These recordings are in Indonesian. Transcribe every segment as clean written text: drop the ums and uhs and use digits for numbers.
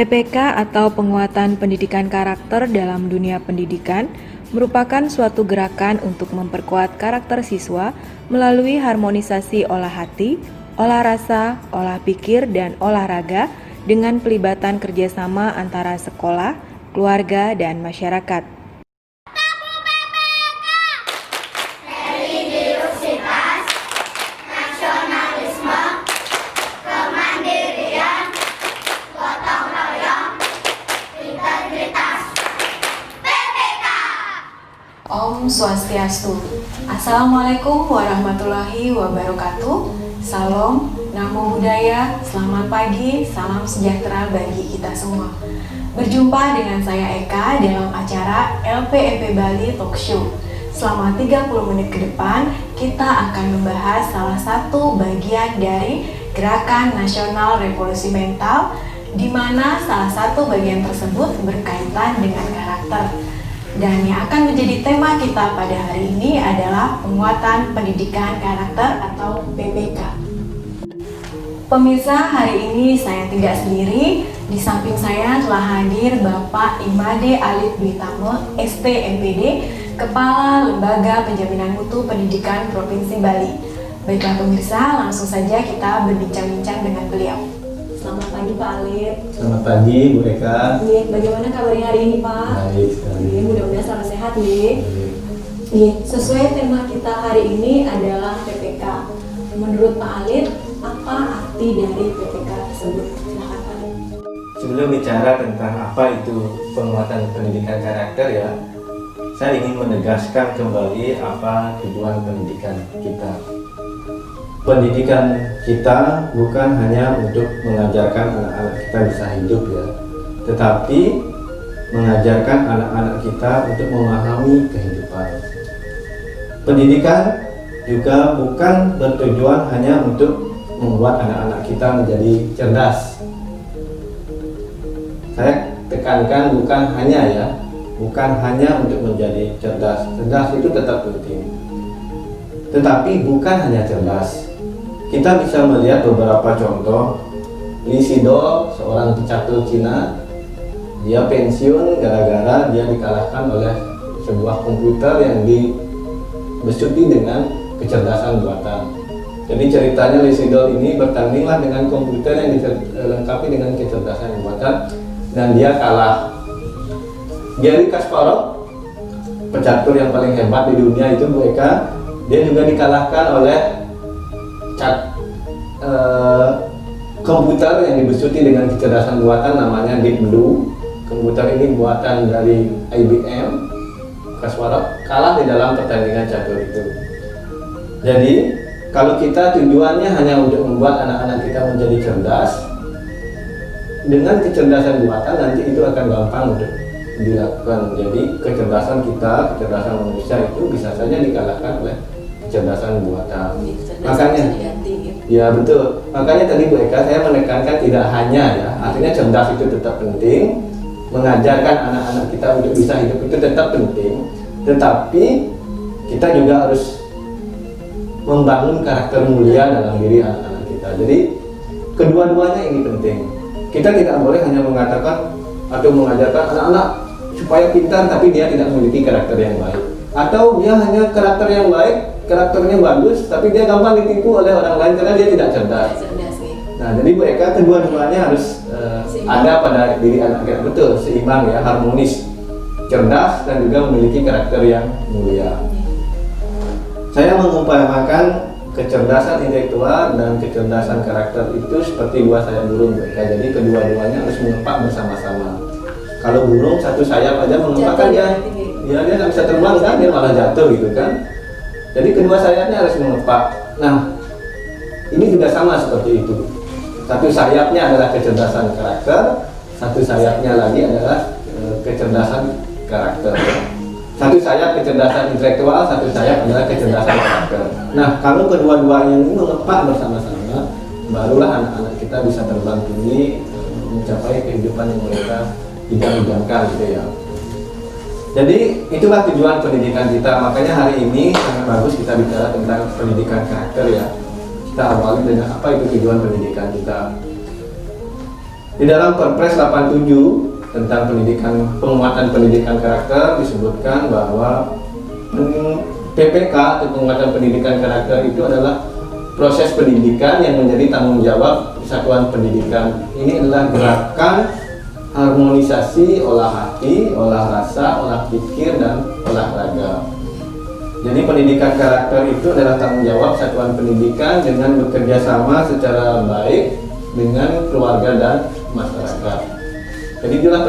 PPK atau penguatan pendidikan karakter dalam dunia pendidikan merupakan suatu gerakan untuk memperkuat karakter siswa melalui harmonisasi olah hati, olah rasa, olah pikir, dan olahraga dengan pelibatan kerjasama antara sekolah, keluarga, dan masyarakat. Om Swastiastu. Assalamualaikum warahmatullahi wabarakatuh. Salam, namo buddhaya, selamat pagi, salam sejahtera bagi kita semua. Berjumpa dengan saya Eka dalam acara LPEP Bali Talk Show. Selama 30 menit ke depan, kita akan membahas salah satu bagian dari Gerakan Nasional Revolusi Mental, di mana salah satu bagian tersebut berkaitan dengan karakter. Dan yang akan menjadi tema kita pada hari ini adalah penguatan pendidikan karakter atau PPK. Pemirsa, hari ini saya tidak sendiri. Di samping saya telah hadir Bapak Imade Alit Dwi Tama, ST MPD, Kepala Lembaga Penjaminan Mutu Pendidikan Provinsi Bali. Baiklah pemirsa, langsung saja kita berbincang-bincang dengan beliau. Selamat pagi Pak Alit. Selamat pagi Bu Eka. Bagaimana kabarnya hari ini Pak? Baik sekali. Mudah-mudahan selalu sehat sesuai tema kita hari ini adalah PPK. Menurut Pak Alit, apa arti dari PPK tersebut? Silakan Pak Alit. Sebelum bicara tentang apa itu penguatan pendidikan karakter ya, saya ingin menegaskan kembali apa tujuan pendidikan kita. Pendidikan kita bukan hanya untuk mengajarkan anak-anak kita bisa hidup ya, tetapi mengajarkan anak-anak kita untuk memahami kehidupan. Pendidikan juga bukan bertujuan hanya untuk membuat anak-anak kita menjadi cerdas. Saya tekankan bukan hanya untuk menjadi cerdas. Cerdas itu tetap penting. Tetapi bukan hanya cerdas. Kita bisa melihat beberapa contoh. Lee Sedol, seorang pecatur Cina, dia pensiun gara-gara dia dikalahkan oleh sebuah komputer yang dibesuti dengan kecerdasan buatan. Jadi ceritanya Lee Sedol ini bertandinglah dengan komputer yang dilengkapi dengan kecerdasan buatan dan dia kalah. Garry Kasparov, pecatur yang paling hebat di dunia itu Bu Eka, dia juga dikalahkan oleh komputer yang dibesuti dengan kecerdasan buatan namanya Deep Blue. Komputer ini buatan dari IBM. Kasparov kalah di dalam pertandingan catur itu. Jadi kalau kita tujuannya hanya untuk membuat anak-anak kita menjadi cerdas, dengan kecerdasan buatan nanti itu akan gampang untuk dilakukan. Jadi kecerdasan kita, kecerdasan manusia itu bisa saja dikalahkan oleh kecerdasan buatan. Makanya, ya betul. Makanya tadi Bu Eka saya menekankan tidak hanya ya, artinya cerdas itu tetap penting, mengajarkan anak-anak kita untuk bisa hidup itu tetap penting, tetapi kita juga harus membangun karakter mulia dalam diri anak-anak kita. Jadi kedua-duanya ini penting. Kita tidak boleh hanya mengatakan atau mengajarkan anak-anak supaya pintar tapi dia tidak memiliki karakter yang baik, atau dia hanya karakter yang baik, karakternya bagus, tapi dia gampang ditipu oleh orang lain karena dia tidak cerdas. Nah, jadi Bu Eka kedua-duanya harus ada pada diri anak kita, betul, seimbang ya, harmonis, cerdas dan juga memiliki karakter yang mulia. Saya mengumpamakan kecerdasan intelektual dan kecerdasan karakter itu seperti buah sayap burung Bu Eka. Jadi kedua-duanya harus mengepak bersama-sama. Kalau burung satu sayap aja mengepak kan dia nggak bisa terbang kan, dia malah jatuh gitu kan. Jadi kedua sayapnya harus mengepak. Nah, ini juga sama seperti itu. Satu sayapnya adalah kecerdasan karakter, satu sayapnya lagi adalah kecerdasan karakter. Satu sayap kecerdasan intelektual, satu sayap adalah kecerdasan karakter. Nah, kalau kedua-duanya ini mengepak bersama-sama, barulah anak-anak kita bisa terbang tinggi, mencapai kehidupan yang mereka idam-idamkan gitu ya. Jadi itulah tujuan pendidikan kita. Makanya hari ini sangat bagus kita bicara tentang pendidikan karakter ya. Kita awali dengan apa itu tujuan pendidikan kita. Di dalam Perpres 87 tentang penguatan pendidikan karakter disebutkan bahwa PPK atau penguatan pendidikan karakter itu adalah proses pendidikan yang menjadi tanggung jawab satuan pendidikan. Ini adalah gerakan harmonisasi olah hati, olah rasa, olah pikir, dan olahraga. Jadi pendidikan karakter itu adalah tanggung jawab satuan pendidikan dengan bekerja sama secara baik dengan keluarga dan masyarakat. Jadi itulah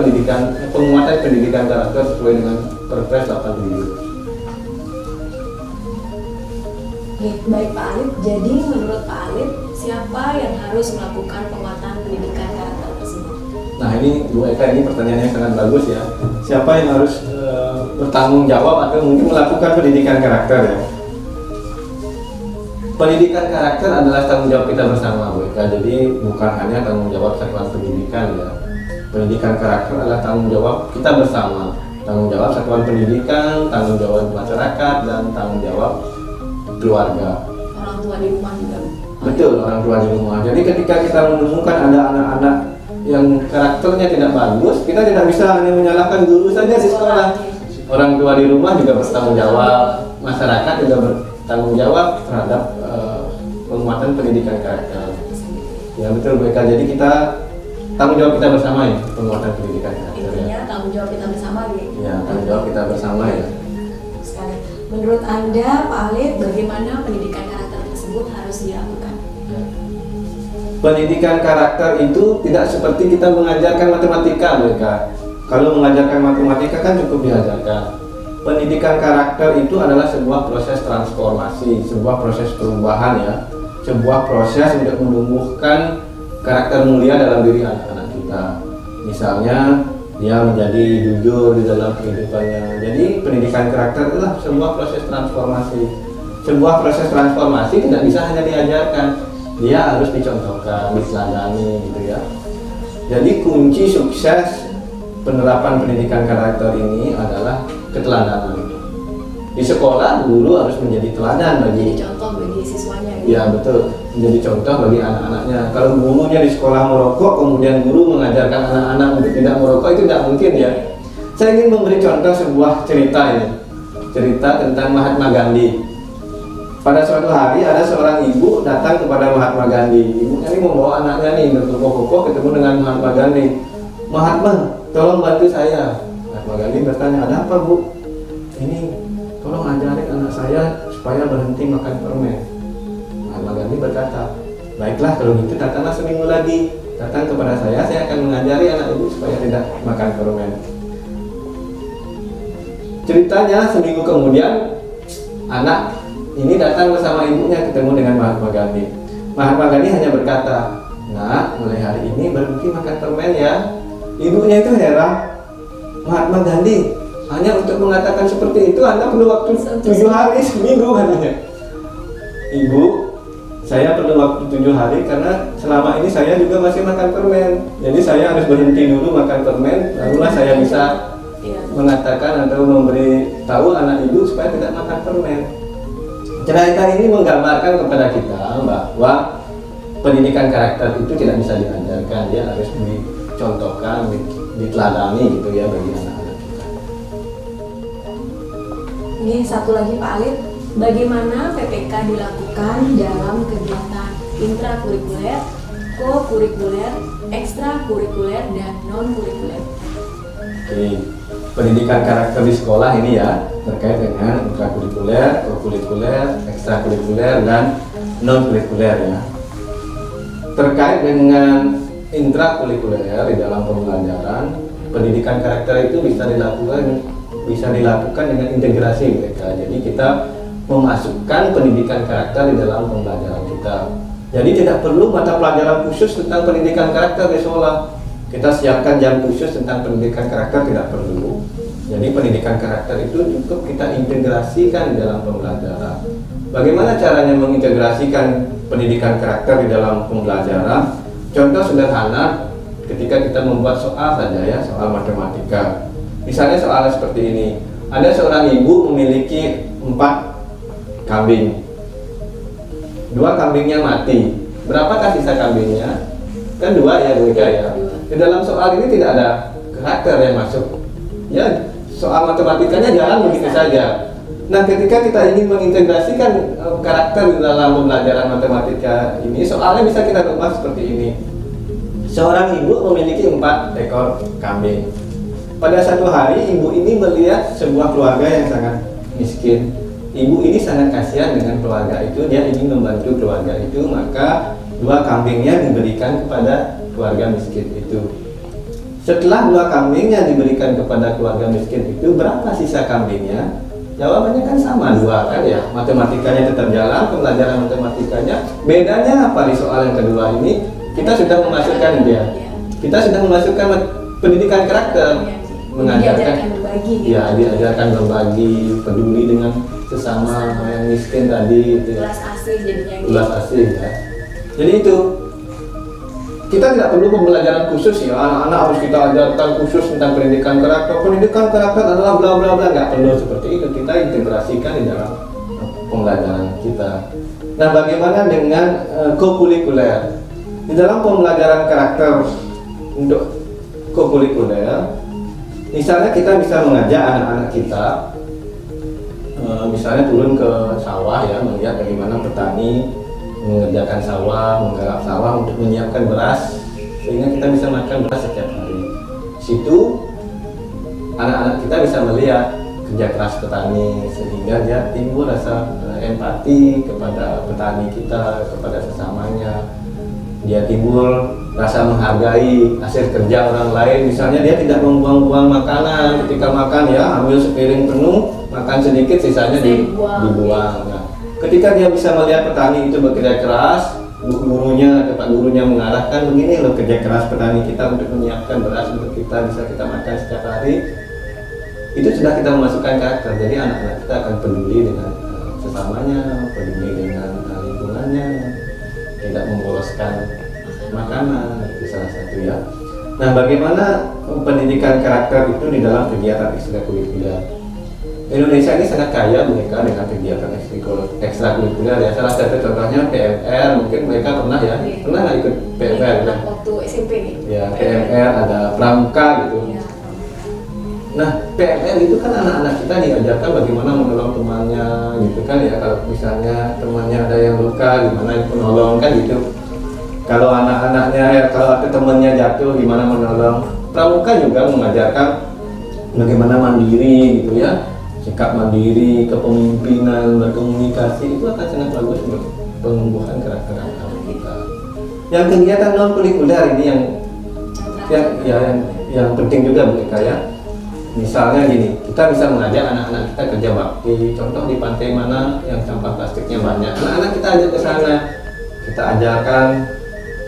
penguatan pendidikan karakter sesuai dengan Perpres 87. Oke, baik Pak Alif. Jadi menurut Pak Alif, siapa yang harus melakukan penguatan pendidikan karakter tersebut? Nah ini Bu Eka, ini pertanyaannya sangat bagus ya. Siapa yang harus bertanggung jawab atau mungkin melakukan pendidikan karakter ya? Pendidikan karakter adalah tanggung jawab kita bersama Bu Eka. Jadi bukan hanya tanggung jawab satuan pendidikan ya. Pendidikan karakter adalah tanggung jawab kita bersama. Tanggung jawab satuan pendidikan, tanggung jawab masyarakat, dan tanggung jawab keluarga. Orang tua di rumah juga. Betul, orang tua di rumah. Jadi ketika kita menemukan ada anak-anak yang karakternya tidak bagus, kita tidak bisa hanya menyalahkan guru saja di sekolah. Orang tua di rumah juga bertanggung jawab, masyarakat juga bertanggung jawab terhadap penguatan pendidikan karakter. Ya betul Bu Eka. Jadi kita tanggung jawab kita bersama ya, penguatan pendidikan karakter. Intinya tanggung jawab kita bersama gitu. Ya, tanggung jawab kita bersama ya. Sekali. Menurut Anda, Pak Alif, bagaimana pendidikan karakter tersebut harus dilakukan? Pendidikan karakter itu tidak seperti kita mengajarkan matematika mereka. Kalau mengajarkan matematika kan cukup diajarkan. Pendidikan karakter itu adalah sebuah proses transformasi, sebuah proses perubahan ya. Sebuah proses untuk menumbuhkan karakter mulia dalam diri anak-anak kita. Misalnya dia menjadi jujur di dalam kehidupannya. Jadi pendidikan karakter adalah sebuah proses transformasi. Sebuah proses transformasi tidak bisa hanya diajarkan, dia harus dicontohkan, diteladani gitu ya. Jadi kunci sukses penerapan pendidikan karakter ini adalah keteladanan. Di sekolah guru harus menjadi teladan Jadi bagi contoh bagi siswanya. Gitu. ya betul, menjadi contoh bagi anak-anaknya. Kalau gurunya di sekolah merokok, kemudian guru mengajarkan anak-anak untuk tidak merokok, itu tidak mungkin ya. Saya ingin memberi contoh sebuah cerita ini, cerita tentang Mahatma Gandhi. Pada suatu hari ada seorang ibu datang kepada Mahatma Gandhi. Ibunya ini membawa anaknya nih berkokoh-kokoh ketemu dengan Mahatma Gandhi. Mahatma, tolong bantu saya. Mahatma Gandhi bertanya, ada apa Bu? Ini tolong ajarin anak saya supaya berhenti makan permen. Mahatma Gandhi berkata, baiklah kalau gitu datanglah seminggu lagi. Datang kepada saya akan mengajari anak ibu supaya tidak makan permen. Ceritanya seminggu kemudian anak ini datang bersama ibunya ketemu dengan Mahatma Gandhi. Mahatma Gandhi hanya berkata, nak mulai hari ini berhenti makan permen ya. Ibunya itu heran, Mahatma Gandhi hanya untuk mengatakan seperti itu Anda perlu waktu 7 hari seminggu katanya. Ibu, saya perlu waktu 7 hari karena selama ini saya juga masih makan permen. Jadi saya harus berhenti dulu makan permen, barulah saya bisa mengatakan atau memberi tahu anak ibu supaya tidak makan permen. Cerita ini menggambarkan kepada kita bahwa pendidikan karakter itu tidak bisa diajarkan, dia harus dicontohkan, diteladani gitu ya bagi anak-anak kita. Ini satu lagi Pak Alif, bagaimana PPK dilakukan dalam kegiatan intrakurikuler, kokurikuler, ekstrakurikuler, dan non-kurikuler? Oke, pendidikan karakter di sekolah ini ya terkait dengan intrakurikuler, kokurikuler, ekstrakurikuler, dan non-kurikuler ya. Terkait dengan intrakurikuler di dalam pembelajaran, pendidikan karakter itu bisa dilakukan dengan integrasi mereka. Jadi kita memasukkan pendidikan karakter di dalam pembelajaran kita. Jadi tidak perlu mata pelajaran khusus tentang pendidikan karakter di sekolah. Kita siapkan jam khusus tentang pendidikan karakter, tidak perlu. Jadi pendidikan karakter itu cukup kita integrasikan di dalam pembelajaran. Bagaimana caranya mengintegrasikan pendidikan karakter di dalam pembelajaran? Contoh sederhana, ketika kita membuat soal saja ya, soal matematika. Misalnya soalnya seperti ini. Ada seorang ibu memiliki 4 kambing. 2 kambingnya mati. Berapakah sisa kambingnya? Kan 2 ya Bu Ika ya. Di dalam soal ini tidak ada karakter yang masuk. Ya, soal matematikanya jalan begitu saja. Nah, ketika kita ingin mengintegrasikan karakter di dalam pembelajaran matematika ini, soalnya bisa kita ubah seperti ini. Seorang ibu memiliki 4 ekor kambing. Pada satu hari, ibu ini melihat sebuah keluarga yang sangat miskin. Ibu ini sangat kasihan dengan keluarga itu, dia ingin membantu keluarga itu, maka 2 kambingnya diberikan kepada keluarga miskin itu. Setelah 2 kambingnya diberikan kepada keluarga miskin itu, berapa sisa kambingnya? Jawabannya kan sama, 2 kan ya. Matematikanya tetap jalan, pembelajaran matematikanya. Bedanya apa di soal yang kedua ini? Kita sudah memasukkan dia. Kita sudah memasukkan pendidikan karakter, mengajarkan berbagi. ya, diajarkan berbagi, peduli dengan sesama yang miskin tadi itu. Kelas asih jadinya. Kelas asih ya. Jadi itu kita tidak perlu pembelajaran khusus ya, anak-anak harus kita ajarkan khusus tentang pendidikan karakter. Pendidikan karakter adalah bla bla bla, nggak perlu seperti itu. Kita integrasikan di dalam pembelajaran kita. Nah, bagaimana dengan kokurikuler? Di dalam pembelajaran karakter untuk kokurikuler, misalnya kita bisa mengajak anak-anak kita, misalnya turun ke sawah ya, melihat bagaimana petani mengerjakan sawah, menggarap sawah untuk menyiapkan beras, sehingga kita bisa makan beras setiap hari. Situ anak-anak kita bisa melihat kerja keras petani, sehingga dia timbul rasa empati kepada petani kita, kepada sesamanya. Dia timbul rasa menghargai hasil kerja orang lain. Misalnya dia tidak membuang-buang makanan ketika makan ya, ambil sepiring penuh, makan sedikit, sisanya dibuang. Nah, ketika dia bisa melihat petani itu bekerja keras, tempat gurunya mengarahkan begini loh kerja keras petani kita untuk menyiapkan beras untuk kita bisa kita makan setiap hari, itu sudah kita memasukkan karakter. Jadi anak-anak kita akan peduli dengan sesamanya, peduli dengan lingkungannya, tidak memboloskan makanan, itu salah satu ya. Nah, bagaimana pendidikan karakter itu di dalam kegiatan ekstrakurikuler? Indonesia ini sangat kaya mereka dengan kegiatan ekstrakurikuler ya. Salah satu contohnya PMR, mungkin mereka pernah ya, pernah nggak ikut PMR? Ya? Waktu SMP nih. Ya, PMR ada pramuka gitu. Ya. Nah, PMR itu kan anak-anak kita diajarkan bagaimana menolong temannya gitu kan ya. Kalau misalnya temannya ada yang luka, gimana menolong kan gitu. Kalau anak-anaknya ya, kalau ada temannya jatuh, gimana menolong. Pramuka juga mengajarkan bagaimana mandiri gitu ya, sikap mandiri, kepemimpinan, berkomunikasi, itu akan sangat bagus untuk penumbuhan karakter anak kita. Yang kegiatan non kurikuler ini yang penting juga buat saya. Misalnya gini, kita bisa mengajak anak-anak kita kerja bakti. Contoh di pantai mana yang sampah plastiknya banyak, anak-anak kita ajak ke sana. Kita ajarkan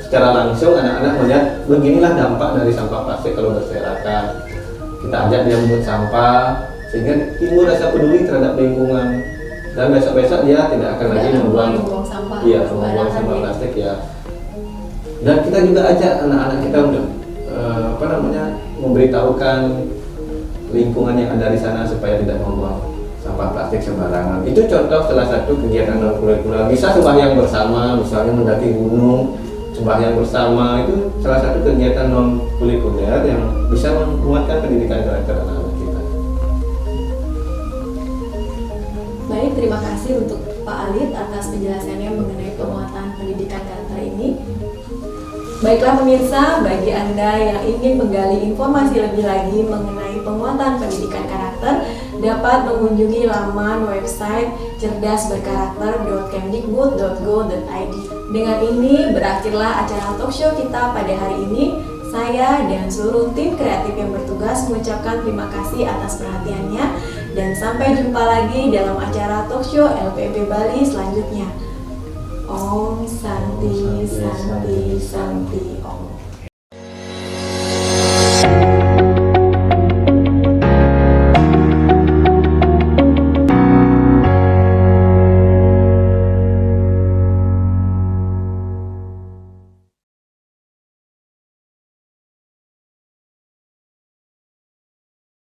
secara langsung, anak-anak melihat beginilah dampak dari sampah plastik kalau berserakan. Kita ajak dia membuat sampah, sehingga timbul rasa peduli terhadap lingkungan. Dan besok-besok dia tidak akan lagi membuang sampah. Iya, membuang sampah plastik ya. Dan kita juga ajak anak-anak kita untuk memberitahukan lingkungan yang ada di sana supaya tidak membuang sampah plastik sembarangan. Itu contoh salah satu kegiatan non kurikuler. Bisa sembahyang bersama, misalnya mendaki gunung, sembahyang bersama, itu salah satu kegiatan non kurikuler yang bisa menguatkan pendidikan karakter anak-anak kita. Baik, terima kasih untuk Pak Alit atas penjelasannya mengenai penguatan pendidikan karakter ini. Baiklah pemirsa, bagi Anda yang ingin menggali informasi lebih lagi mengenai penguatan pendidikan karakter, dapat mengunjungi laman website cerdasberkarakter.kemdikbud.go.id. Dengan ini berakhirlah acara talkshow kita pada hari ini. Saya dan seluruh tim kreatif yang bertugas mengucapkan terima kasih atas perhatiannya, dan sampai jumpa lagi dalam acara talkshow LPB Bali selanjutnya. Om Santi Santi Santi.